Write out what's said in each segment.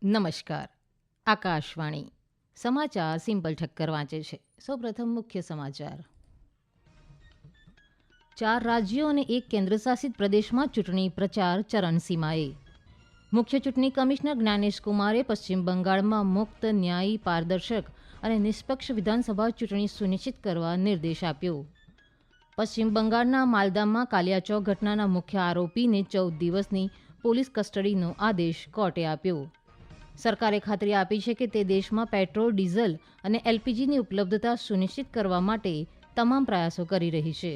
નમસ્કાર. આકાશવાણી સમાચાર સિમ્પલ ઠક્કર વાંચે છે. સૌપ્રથમ મુખ્ય સમાચાર. 4 રાજ્યો અને 1 કેન્દ્રશાસિત પ્રદેશમાં ચૂંટણી પ્રચાર ચરણસીમાએ. મુખ્ય ચૂંટણી કમિશનર જ્ઞાનેશ કુમારે પશ્ચિમ બંગાળમાં મુક્ત, ન્યાયી, પારદર્શક અને નિષ્પક્ષ વિધાનસભા ચૂંટણી સુનિશ્ચિત કરવા નિર્દેશ આપ્યો. પશ્ચિમ બંગાળના માલદામાં કાલિયાચોક ઘટનાના મુખ્ય આરોપીને 14 દિવસની પોલીસ કસ્ટડીનો આદેશ કોર્ટે આપ્યો. સરકારે ખાતરી આપી છે કે તે દેશમાં પેટ્રોલ, ડીઝલ અને એલપીજીની ઉપલબ્ધતા સુનિશ્ચિત કરવા માટે તમામ પ્રયાસો કરી રહી છે.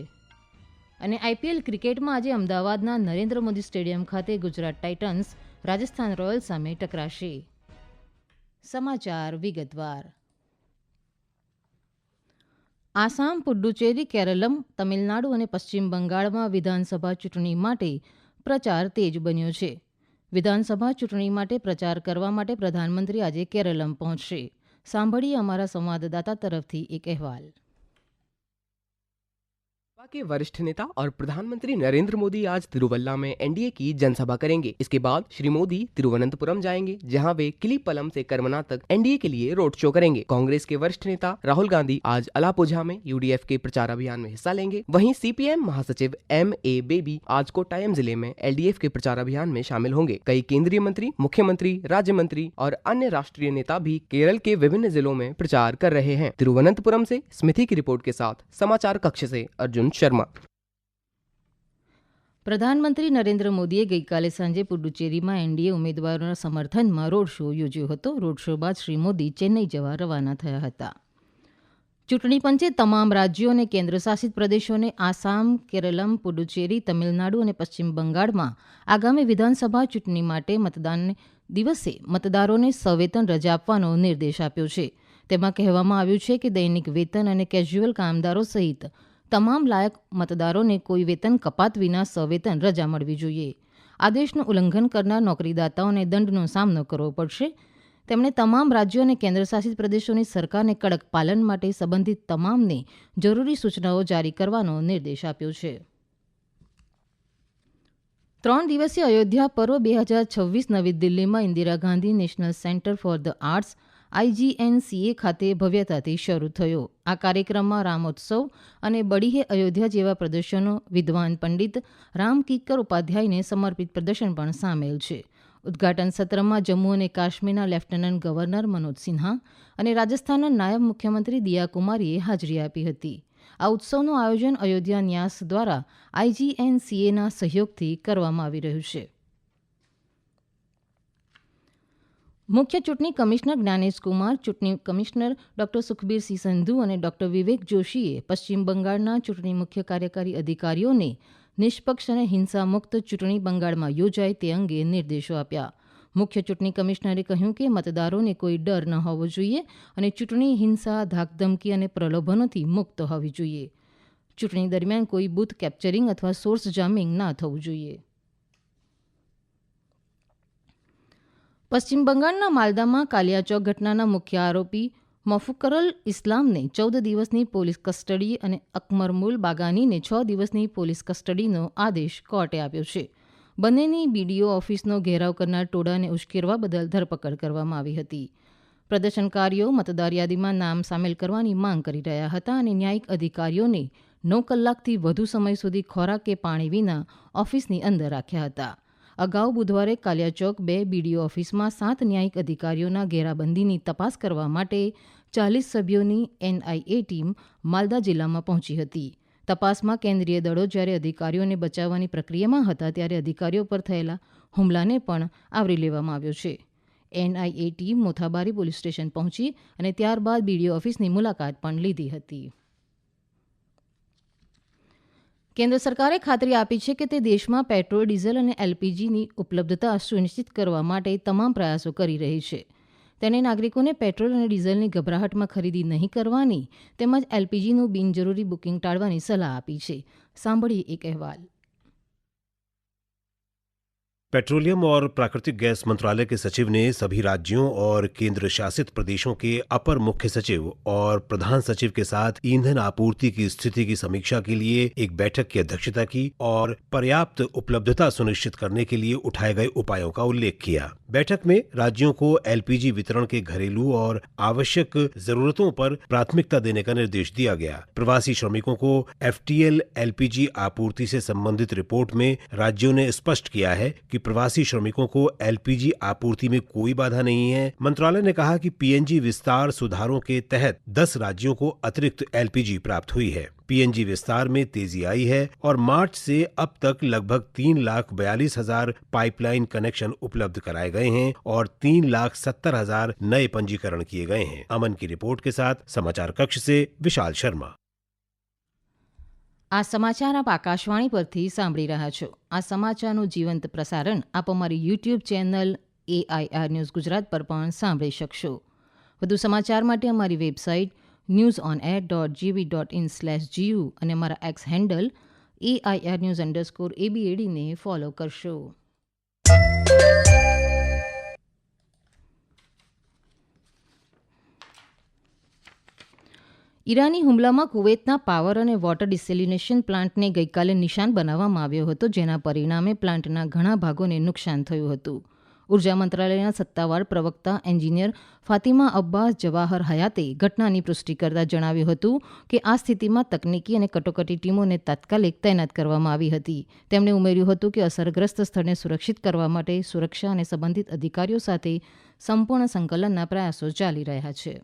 અને આઈપીએલ ક્રિકેટમાં આજે અમદાવાદના નરેન્દ્ર મોદી સ્ટેડિયમ ખાતે ગુજરાત ટાઇટન્સ રાજસ્થાન રોયલ્સ સામે ટકરાશે. સમાચાર વિગતવાર. આસામ, પુડ્ડુચેરી, કેરળમ, તમિલનાડુ અને પશ્ચિમ બંગાળમાં વિધાનસભા ચૂંટણી માટે પ્રચાર તેજ બન્યો છે. વિધાનસભા ચૂંટણી માટે પ્રચાર કરવા માટે પ્રધાનમંત્રી આજે કેરળમ પહોંચશે. સાંભળીએ અમારા સંવાદદાતા તરફથી એક અહેવાલ. के वरिष्ठ नेता और प्रधानमंत्री नरेंद्र मोदी आज तिरुवल्ला में एनडीए की जनसभा करेंगे। इसके बाद श्री मोदी तिरुवनंतपुरम जाएंगे, जहां वे किलीपलम से करमना तक एनडीए के लिए रोड शो करेंगे। कांग्रेस के वरिष्ठ नेता राहुल गांधी आज अलापुझा में यूडीएफ के प्रचार अभियान में हिस्सा लेंगे। वहीं सीपीएम महासचिव एम.ए. बेबी आज कोट्टायम जिले में एलडीएफ के प्रचार अभियान में शामिल होंगे। कई केंद्रीय मंत्री, मुख्यमंत्री, राज्य मंत्री और अन्य राष्ट्रीय नेता भी केरल के विभिन्न जिलों में प्रचार कर रहे हैं। तिरुवनंतपुरम से स्मिति की रिपोर्ट के साथ समाचार कक्ष से अर्जुन शर्मा। પ્રધાનમંત્રી નરેન્દ્ર મોદીએ ગઈકાલે સાંજે પુડ્ડુચેરીમાં એનડીએ ઉમેદવારોના સમર્થનમાં રોડ શો યોજ્યો હતો. રોડ શો બાદ શ્રી મોદી ચેન્નઈ જવા રવાના થયા હતા. ચૂંટણી પંચે તમામ રાજ્યો અને કેન્દ્રશાસિત પ્રદેશોને આસામ, કેરળમ, પુડ્ડુચેરી, તમિલનાડુ અને પશ્ચિમ બંગાળમાં આગામી વિધાનસભા ચૂંટણી માટે મતદાન દિવસે મતદારોને સવેતન રજા આપવાનો નિર્દેશ આપ્યો છે. તેમાં કહેવામાં આવ્યું છે કે દૈનિક વેતન અને કેઝ્યુઅલ કામદારો સહિત તમામ લાયક મતદારોને કોઈ વેતન કપાત વિના સવેતન રજા મળવી જોઈએ. આદેશનું ઉલ્લંઘન કરનાર નોકરીદાતાઓને દંડનો સામનો કરવો પડશે. તેમણે તમામ રાજ્યો અને કેન્દ્રશાસિત પ્રદેશોની સરકારને કડક પાલન માટે સંબંધિત તમામને જરૂરી સૂચનાઓ જારી કરવાનો નિર્દેશ આપ્યો છે. 3 દિવસીય અયોધ્યા પર્વ 2026 નવી દિલ્હીમાં Indira Gandhi national centre for the arts IGNCA ખાતે ભવ્યતાથી શરૂ થયો. આ કાર્યક્રમમાં રામોત્સવ અને બડી હે અયોધ્યા જેવા પ્રદર્શનો, વિદ્વાન પંડિત રામ કિકર ઉપાધ્યાયને સમર્પિત પ્રદર્શન પણ સામેલ છે. ઉદ્ઘાટન સત્રમાં જમ્મુ અને કાશ્મીરના લેફ્ટનન્ટ ગવર્નર મનોજ સિન્હા અને રાજસ્થાનના નાયબ મુખ્યમંત્રી દિયા કુમારીએ હાજરી આપી હતી. આ ઉત્સવનું આયોજન અયોધ્યા ન્યાસ દ્વારા IGNCAના સહયોગથી કરવામાં આવી રહ્યું છે. મુખ્ય ચૂંટણી કમિશનર જ્ઞાનેશ કુમાર, ચૂંટણી કમિશનર ડોક્ટર સુખબીરસિંહ સંધુ અને ડોક્ટર વિવેક જોશીએ પશ્ચિમ બંગાળના ચૂંટણી મુખ્ય કાર્યકારી અધિકારીઓને નિષ્પક્ષ અને હિંસા મુક્ત ચૂંટણી બંગાળમાં યોજાય તે અંગે નિર્દેશો આપ્યા. મુખ્ય ચૂંટણી કમિશનરે કહ્યું કે મતદારોને કોઈ ડર ન હોવો જોઈએ અને ચૂંટણી હિંસા, ધાકધમકી અને પ્રલોભનોથી મુક્ત હોવી જોઈએ. ચૂંટણી દરમિયાન કોઈ બૂથ કેપ્ચરિંગ અથવા સોર્સ જામિંગ ના થવું જોઈએ. પશ્ચિમ બંગાળના માલદામાં કાલિયાચોક ઘટનાના મુખ્ય આરોપી મોફુકરલ ઇસ્લામને 14 દિવસની પોલીસ કસ્ટડી અને અકમરમુલ બાગાનીને 6 દિવસની પોલીસ કસ્ટડીનો આદેશ કોર્ટે આપ્યો છે. બંનેની બીડીઓ ઓફિસનો ઘેરાવ કરનાર ટોળાને ઉશ્કેરવા બદલ ધરપકડ કરવામાં આવી હતી. પ્રદર્શનકારીઓ મતદાર યાદીમાં નામ સામેલ કરવાની માંગ કરી રહ્યા હતા અને ન્યાયિક અધિકારીઓને 9 કલાકથી વધુ સમય સુધી ખોરાક કે પાણી વિના ઓફિસની અંદર રાખ્યા હતા. અગાઉ બુધવારે કાલિયાચોક 2 બીડીઓ ઓફિસમાં 7 ન્યાયિક અધિકારીઓના ઘેરાબંધીની તપાસ કરવા માટે 40 સભ્યોની એનઆઈએ ટીમ માલદા જિલ્લામાં પહોંચી હતી. તપાસમાં કેન્દ્રીય દળો જ્યારે અધિકારીઓને બચાવવાની પ્રક્રિયામાં હતા ત્યારે અધિકારીઓ પર થયેલા હુમલાને પણ આવરી લેવામાં આવ્યો છે. એનઆઈએ ટીમ મોથાબારી પોલીસ સ્ટેશન પહોંચી અને ત્યારબાદ બીડીઓ ઓફિસની મુલાકાત પણ લીધી હતી. કેન્દ્ર સરકારે ખાતરી આપી છે કે તે દેશમાં પેટ્રોલ, ડીઝલ અને એલપીજીની ઉપલબ્ધતા સુનિશ્ચિત કરવા માટે તમામ પ્રયાસો કરી રહી છે. તેને નાગરિકોને પેટ્રોલ અને ડીઝલની ગભરાટમાં ખરીદી નહીં કરવાની તેમજ એલપીજીનું બિનજરૂરી બુકિંગ ટાળવાની સલાહ આપી છે. સાંભળીએ એક અહેવાલ. पेट्रोलियम और प्राकृतिक गैस मंत्रालय के सचिव ने सभी राज्यों और केंद्र शासित प्रदेशों के अपर मुख्य सचिव और प्रधान सचिव के साथ ईंधन आपूर्ति की स्थिति की समीक्षा के लिए एक बैठक की अध्यक्षता की और पर्याप्त उपलब्धता सुनिश्चित करने के लिए उठाए गए उपायों का उल्लेख किया। बैठक में राज्यों को एलपीजी वितरण के घरेलू और आवश्यक जरूरतों पर प्राथमिकता देने का निर्देश दिया गया। प्रवासी श्रमिकों को एफटीएल एलपीजी आपूर्ति से संबंधित रिपोर्ट में राज्यों ने स्पष्ट किया है कि प्रवासी श्रमिकों को एलपीजी आपूर्ति में कोई बाधा नहीं है। मंत्रालय ने कहा कि पीएनजी विस्तार सुधारों के तहत 10 राज्यों को अतिरिक्त एलपीजी प्राप्त हुई है। पीएनजी विस्तार में तेजी आई है और मार्च से अब तक लगभग 3,42,000 पाइपलाइन कनेक्शन उपलब्ध कराए गए हैं और 3,70,000 नए पंजीकरण किए गए हैं। अमन की रिपोर्ट के साथ समाचार कक्ष से विशाल शर्मा। આ સમાચાર આપ આકાશવાણી પરથી સાંભળી રહ્યા છો। આ સમાચારનું જીવંત પ્રસારણ આપ અમારી YouTube channel AIR news Gujarat પર પણ સાંભળી શકશો। વધુ સમાચાર માટે અમારી વેબસાઇટ newsonair.gv.in/gu અને અમારા એક્સ હેન્ડલ AIR_news_ABAD ને ફોલો કરશો। ઈરાની હુમલામાં કુવૈતના પાવર અને વોટર ડિસેલિનેશન પ્લાન્ટને ગઈકાલે નિશાન બનાવવામાં આવ્યો હતો, જેના પરિણામે પ્લાન્ટના ઘણા ભાગોને નુકસાન થયું હતું। ઉર્જા મંત્રાલયના સત્તાવાર પ્રવક્તા એન્જિનિયર ફાતિમા અબ્બાસ જવાહર હયાતે ઘટનાની પુષ્ટિ કરતા જણાવ્યું હતું કે આ સ્થિતિમાં તકનીકી અને કટોકટી ટીમોને તાત્કાલિક તૈનાત કરવામાં આવી હતી। તેમણે ઉમેર્યું હતું કે અસરગ્રસ્ત સ્થળને સુરક્ષિત કરવા માટે સુરક્ષા અને સંબંધિત અધિકારીઓ સાથે સંપૂર્ણ સંકલનના પ્રયાસો ચાલી રહ્યા છે।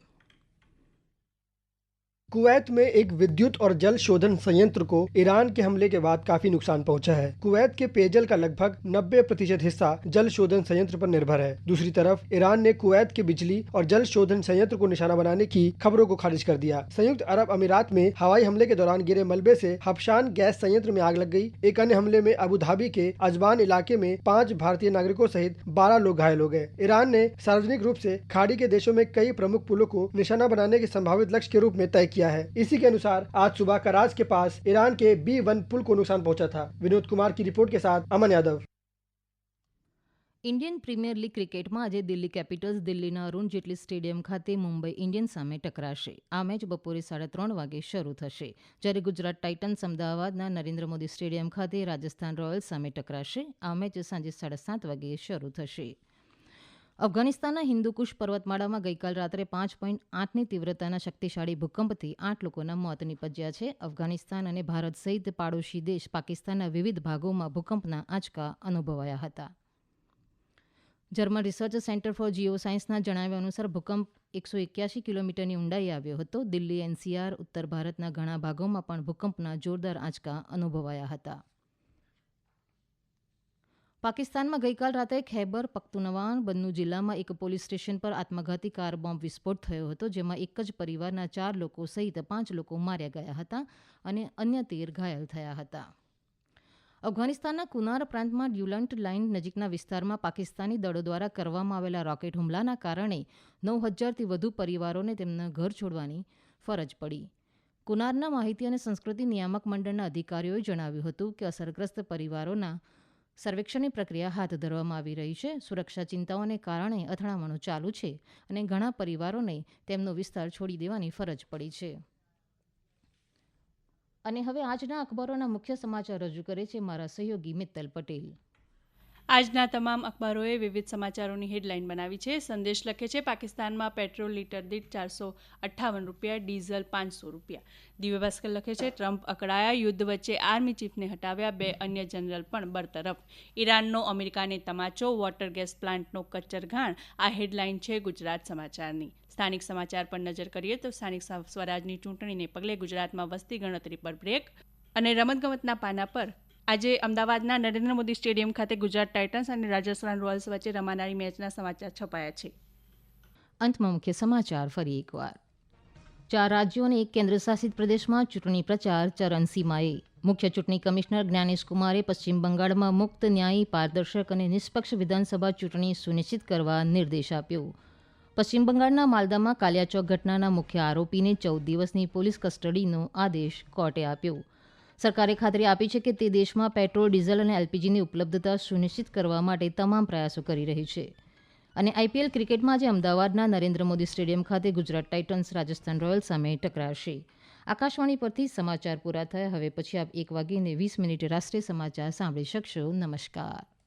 कुवैत में एक विद्युत और जल शोधन संयंत्र को ईरान के हमले के बाद काफी नुकसान पहुंचा है। कुवैत के पेयजल का लगभग 90% हिस्सा जल शोधन संयंत्र पर निर्भर है। दूसरी तरफ ईरान ने कुवैत के बिजली और जल शोधन संयंत्र को निशाना बनाने की खबरों को खारिज कर दिया। संयुक्त अरब अमीरात में हवाई हमले के दौरान गिरे मलबे से हबशान गैस संयंत्र में आग लग गई। एक अन्य हमले में अबू धाबी के अजबान इलाके में 5 भारतीय नागरिकों सहित 12 लोग घायल हो गए। ईरान ने सार्वजनिक रूप से खाड़ी के देशों में कई प्रमुख पुलों को निशाना बनाने के संभावित लक्ष्य के रूप में तय किया है। इसी के अनुसार आज सुबह कराज के पास ईरान के B1 पुल को नुकसान पहुंचा था। विनोद कुमार की रिपोर्ट के साथ अमन यादव। ઇન્ડિયન પ્રીમિયર લીગ ક્રિકેટમાં આજે દિલ્હી કેપિટલ્સ દિલ્હીના અરુણ જેટલી સ્ટેડિયમ ખાતે મુંબઈ ઇન્ડિયન્સ સામે ટકરાશે। આ મેચ બપોરે 3:30 વાગે શરૂ થશે, જ્યારે ગુજરાત ટાઇટન્સ અમદાવાદના નરેન્દ્ર મોદી સ્ટેડિયમ ખાતે રાજસ્થાન રોયલ્સ સામે ટકરાશે। આ મેચ સાંજે 7:30 વાગે શરૂ થશે। અફઘાનિસ્તાનના હિન્દુકુશ પર્વતમાળામાં ગઈકાલ રાત્રે 5.8ની તીવ્રતાના શક્તિશાળી ભૂકંપથી 8 લોકોના મોત નીપજ્યા છે। અફઘાનિસ્તાન અને ભારત સહિત પાડોશી દેશ પાકિસ્તાનના વિવિધ ભાગોમાં ભૂકંપના આંચકા અનુભવાયા હતા। German research centre for Jio સાયન્સના જણાવ્યા અનુસાર ભૂકંપ 181 કિલોમીટરની ઊંડાઈએ આવ્યો હતો। દિલ્હી NCR ઉત્તર ભારતના ઘણા ભાગોમાં પણ ભૂકંપના જોરદાર આંચકા અનુભવાયા હતા। પાકિસ્તાનમાં ગઈકાલ રાત્રે ખૈબર પખ્તુનવા બન્નુ જિલ્લામાં એક પોલીસ સ્ટેશન પર આત્મઘાતી કાર બોમ્બ વિસ્ફોટ થયો હતો, જેમાં એક જ પરિવારના 4 લોકો સહિત 5 લોકો માર્યા ગયા હતા અને અન્ય 13 ઘાયલ થયા હતા। અફઘાનિસ્તાનના કુનાર પ્રાંતમાં ડ્યુલન્ટ લાઇન નજીકના વિસ્તારમાં પાકિસ્તાની દળો દ્વારા કરવામાં આવેલા રોકેટ હુમલાના કારણે 9,000થી વધુ પરિવારોને તેમના ઘર છોડવાની ફરજ પડી। કુનારના માહિતી અને સંસ્કૃતિ નિયામક મંડળના અધિકારીઓએ જણાવ્યું હતું કે અસરગ્રસ્ત પરિવારોના સર્વેક્ષણની પ્રક્રિયા હાથ ધરવામાં આવી રહી છે। સુરક્ષા ચિંતાઓને કારણે અથડામણો ચાલુ છે અને ઘણા પરિવારોને તેમનો વિસ્તાર છોડી દેવાની ફરજ પડી છે। અને હવે આજના અખબારોના મુખ્ય સમાચાર રજૂ કરે છે મારા સહયોગી મિત્તલ પટેલ। આજના તમામ અખબારોએ વિવિધ સમાચારોની હેડલાઇન બનાવી છે। સંદેશ લખે છે પાકિસ્તાનમાં પેટ્રોલ લીટર દીઠ 458 રૂપિયા, ડીઝલ 500 રૂપિયા। દિવ્ય ભાસ્કર લખે છે ટ્રમ્પ અકળાયા, યુદ્ધ વચ્ચે આર્મી ચીફને હટાવ્યા, 2 अन्य જનરલ પણ બરતરફ। ઈરાનનો અમેરિકાને તમાચો, વોટર ગેસ પ્લાન્ટનો કચ્ચરઘાણ। આ હેડલાઇન છે ગુજરાત સમાચારની। સ્થાનિક સમાચાર પર નજર કરીએ તો સ્થાનિક સ્વરાજની ચૂંટણીને પગલે ગુજરાતમાં વસ્તી ગણતરી પર બ્રેક અને રમતગમતના પાના પર આજે અમદાવાદના નરેન્દ્ર મોદી સ્ટેડિયમ ખાતે ગુજરાત ટાઇટન્સ અને રાજસ્થાન રોયલ્સ વચ્ચે રમાનારી મેચના સમાચાર છપાયા છે। અંતમાં મુખ્ય સમાચાર ફરી એકવાર। 4 રાજ્યો અને 1 કેન્દ્રશાસિત પ્રદેશમાં ચૂંટણી પ્રચાર ચરમસીમાએ। મુખ્ય ચૂંટણી કમિશનર જ્ઞાનેશ કુમારે પશ્ચિમ બંગાળમાં મુક્ત, ન્યાયી, પારદર્શક અને નિષ્પક્ષ વિધાનસભા ચૂંટણી સુનિશ્ચિત કરવા નિર્દેશ આપ્યો। પશ્ચિમ બંગાળના માલદામાં કાલિયાચોક ઘટનાના મુખ્ય આરોપીને 14 દિવસની પોલીસ કસ્ટડીનો આદેશ કોર્ટે આપ્યો। સરકારે ખાતરી આપી છે કે તે દેશમાં પેટ્રોલ ડીઝલ અને એલપીજીની ઉપલબ્ધતા સુનિશ્ચિત કરવા માટે તમામ પ્રયાસો કરી રહી છે. અને આઈપીએલ ક્રિકેટમાં આજે અમદાવાદના નરેન્દ્ર મોદી સ્ટેડિયમ ખાતે ગુજરાત ટાઇટન્સ રાજસ્થાન રોયલ્સ સામે ટકરાશે. આકાશવાણી પરથી સમાચાર પૂરા થયા. હવે પછી આપ 1:20 રાષ્ટ્રીય સમાચાર સાંભળી શકશો. નમસ્કાર.